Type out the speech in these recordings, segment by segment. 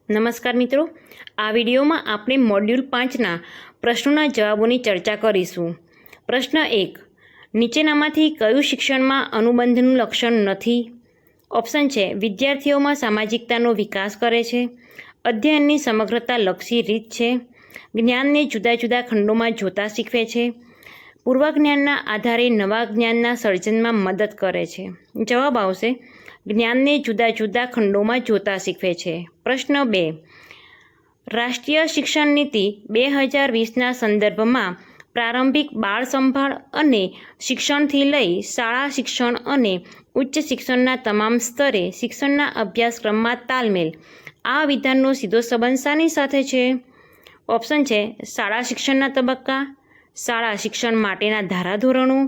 નમસ્કાર મિત્રો, આ વિડીયોમાં આપણે મોડ્યુલ 5ના પ્રશ્નોના જવાબોની ચર્ચા કરીશું. પ્રશ્ન 1. નીચેનામાંથી કયું શિક્ષણમાં અનુબંધનું લક્ષણ નથી? ઓપ્શન છે વિદ્યાર્થીઓમાં સામાજિકતાનો વિકાસ કરે છે, અધ્યયનની સમગ્રતા લક્ષી રીત છે, જ્ઞાનને જુદા જુદા ખંડોમાં જોતા શીખવે છે, પૂર્વજ્ઞાનના આધારે નવા જ્ઞાનના સર્જનમાં મદદ કરે છે. જવાબ આવશે જ્ઞાનને જુદા જુદા ખંડોમાં જોતા શીખવે છે. પ્રશ્ન 2. રાષ્ટ્રીય શિક્ષણ નીતિ 2020ના સંદર્ભમાં પ્રારંભિક બાળ સંભાળ અને શિક્ષણથી લઈ શાળા શિક્ષણ અને ઉચ્ચ શિક્ષણના તમામ સ્તરે શિક્ષણના અભ્યાસક્રમમાં તાલમેલ, આ વિધાનનો સીધો સંબંધ શાની સાથે છે? ઓપ્શન છે શાળા શિક્ષણના તબક્કા, શાળા શિક્ષણ માટેના ધારાધોરણો,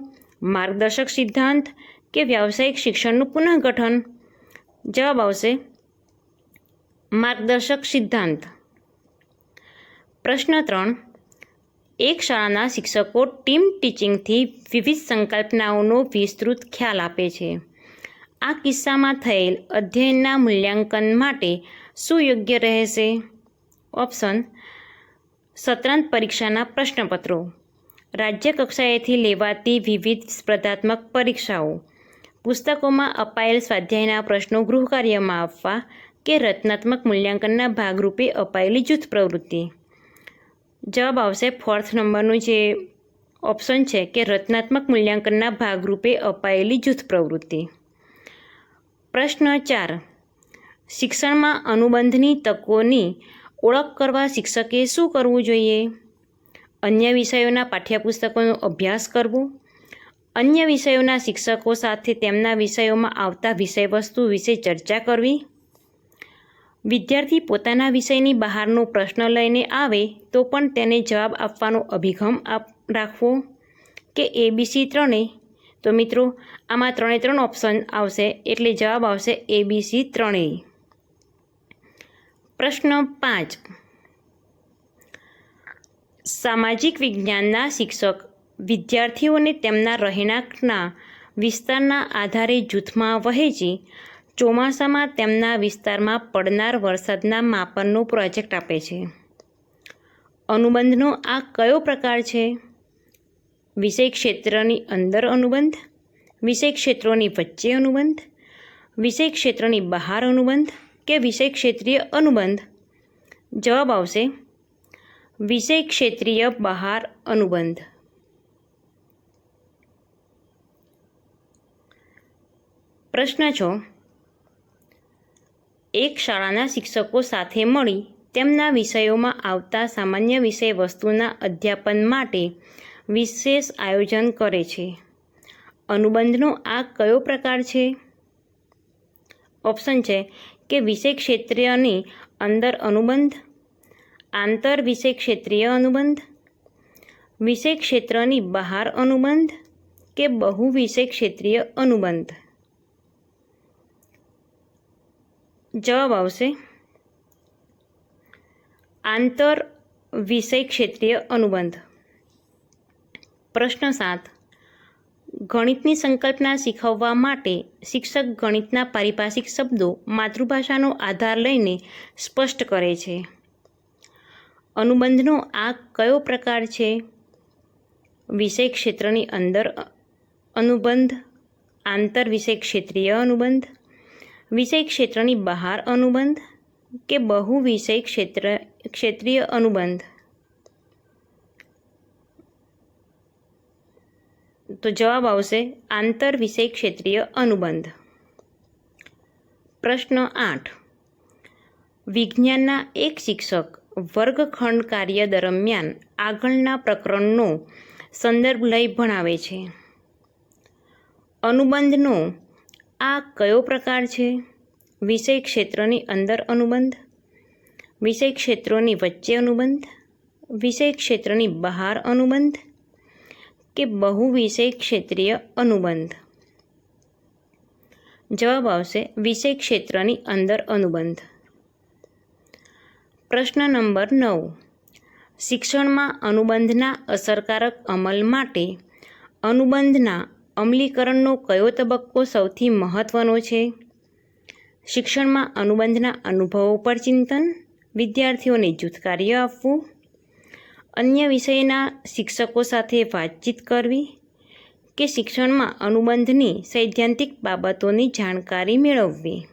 માર્ગદર્શક સિદ્ધાંત કે વ્યાવસાયિક શિક્ષણનું પુનઃગઠન. જવાબ આવશે માર્ગદર્શક સિદ્ધાંત. પ્રશ્ન 3. એક શાળાના શિક્ષકો ટીમ ટીચિંગથી વિવિધ સંકલ્પનાઓનો વિસ્તૃત ખ્યાલ આપે છે. આ કિસ્સામાં થયેલ અધ્યયનના મૂલ્યાંકન માટે શું યોગ્ય રહેશે? ઓપ્શન સત્રાંત પરીક્ષાના પ્રશ્નપત્રો, રાજ્ય કક્ષાએથી લેવાતી વિવિધ સ્પર્ધાત્મક પરીક્ષાઓ, પુસ્તકોમાં અપાયેલ સ્વાધ્યાયના પ્રશ્નો ગૃહકાર્યમાં આપવા કે રચનાત્મક મૂલ્યાંકનના ભાગરૂપે અપાયેલી જૂથ પ્રવૃત્તિ. જવાબ આવશે 4th નંબરનું જે ઓપ્શન છે કે રચનાત્મક મૂલ્યાંકનના ભાગરૂપે અપાયેલી જૂથ પ્રવૃત્તિ. પ્રશ્ન 4. શિક્ષણમાં અનુબંધની તકોની ઓળખ કરવા શિક્ષકે શું કરવું જોઈએ? અન્ય વિષયોના પાઠ્યપુસ્તકોનો અભ્યાસ કરવો, અન્ય વિષયોના શિક્ષકો સાથે તેમના વિષયોમાં આવતા વિષયવસ્તુ વિશે ચર્ચા કરવી, વિદ્યાર્થી પોતાના વિષયની બહારનો પ્રશ્ન લઈને આવે તો પણ તેને જવાબ આપવાનો અભિગમ રાખવો, કે ABC ત્રણેય? તો મિત્રો આમાં 3 ઓપ્શન આવશે એટલે જવાબ આવશે ABC ત્રણેય. પ્રશ્ન 5. સામાજિક વિજ્ઞાનના શિક્ષક વિદ્યાર્થીઓને તેમના રહેણાંકના વિસ્તારના આધારે જૂથમાં વહેંચી ચોમાસામાં તેમના વિસ્તારમાં પડનાર વરસાદના માપનનો પ્રોજેક્ટ આપે છે. અનુબંધનો આ કયો પ્રકાર છે? વિષય ક્ષેત્રની અંદર અનુબંધ, વિષય ક્ષેત્રોની વચ્ચે અનુબંધ, વિષય ક્ષેત્રની બહાર અનુબંધ કે વિષય ક્ષેત્રીય અનુબંધ? જવાબ આવશે વિષય ક્ષેત્રીય બહાર અનુબંધ. પ્રશ્ન 6. એક શાળાના શિક્ષકો સાથે મળી તેમના વિષયોમાં આવતા સામાન્ય વિષય વસ્તુના અધ્યાપન માટે વિશેષ આયોજન કરે છે. અનુબંધનો આ કયો પ્રકાર છે? ઓપ્શન છે કે વિષય ક્ષેત્રની અંદર અનુબંધ, આંતર વિષય ક્ષેત્રીય અનુબંધ, વિષય ક્ષેત્રની બહાર અનુબંધ કે બહુ વિષય ક્ષેત્રીય અનુબંધ? જવાબ આવશે આંતર વિષય ક્ષેત્રીય અનુબંધ. પ્રશ્ન 7. ગણિતની સંકલ્પના શીખવવા માટે શિક્ષક ગણિતના પારિભાષિક શબ્દો માતૃભાષાનો આધાર લઈને સ્પષ્ટ કરે છે. અનુબંધનો આ કયો પ્રકાર છે? વિષય ક્ષેત્રની અંદર અનુબંધ, આંતર વિષય ક્ષેત્રીય અનુબંધ, વિષય ક્ષેત્રની બહાર અનુબંધ કે બહુ વિષય ક્ષેત્રીય અનુબંધ? તો જવાબ આવશે આંતર વિષય ક્ષેત્રીય અનુબંધ. પ્રશ્ન 8. વિજ્ઞાનના એક શિક્ષક વર્ગખંડ કાર્ય દરમિયાન આગળના પ્રકરણનો સંદર્ભ લઈ ભણાવે છે. અનુબંધનો આ કયો પ્રકાર છે? વિષય ક્ષેત્રની અંદર અનુબંધ, વિષય ક્ષેત્રોની વચ્ચે અનુબંધ, વિષય ક્ષેત્રની બહાર અનુબંધ કે બહુ વિષય ક્ષેત્રીય અનુબંધ? જવાબ આવશે વિષય ક્ષેત્રની અંદર અનુબંધ. પ્રશ્ન નંબર 9. શિક્ષણમાં અનુબંધના અસરકારક અમલ માટે અનુબંધના અમલીકરણનો કયો તબક્કો સૌથી મહત્ત્વનો છે? શિક્ષણમાં અનુબંધના અનુભવો પર ચિંતન, વિદ્યાર્થીઓને જૂથ કાર્ય આપવું, અન્ય વિષયના શિક્ષકો સાથે વાતચીત કરવી કે શિક્ષણમાં અનુબંધની સૈદ્ધાંતિક બાબતોની જાણકારી મેળવવી.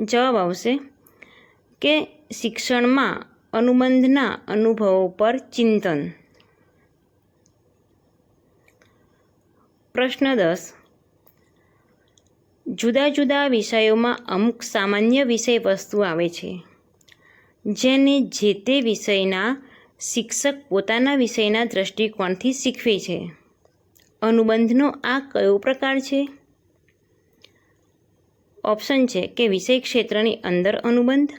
જવાબ આવશે કે શિક્ષણમાં અનુબંધના અનુભવો પર ચિંતન. પ્રશ્ન 10. જુદા જુદા વિષયોમાં અમુક સામાન્ય વિષય વસ્તુ આવે છે જેને જે તે વિષયના શિક્ષક પોતાના વિષયના દૃષ્ટિકોણથી શીખવે છે. અનુબંધનો આ કયો પ્રકાર છે? ઓપ્શન છે કે વિષય ક્ષેત્રની અંદર અનુબંધ,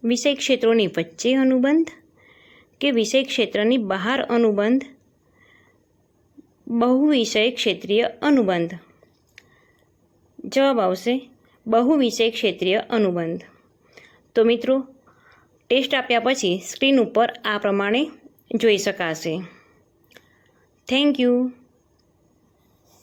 વિષય ક્ષેત્રોની વચ્ચે અનુબંધ કે વિષય ક્ષેત્રની બહાર અનુબંધ, બહુવિષય ક્ષેત્રીય અનુબંધ. જવાબ આવશે બહુવિષય ક્ષેત્રીય અનુબંધ. તો મિત્રો, ટેસ્ટ આપ્યા પછી સ્ક્રીન ઉપર આ પ્રમાણે જોઈ શકાશે. Thank you.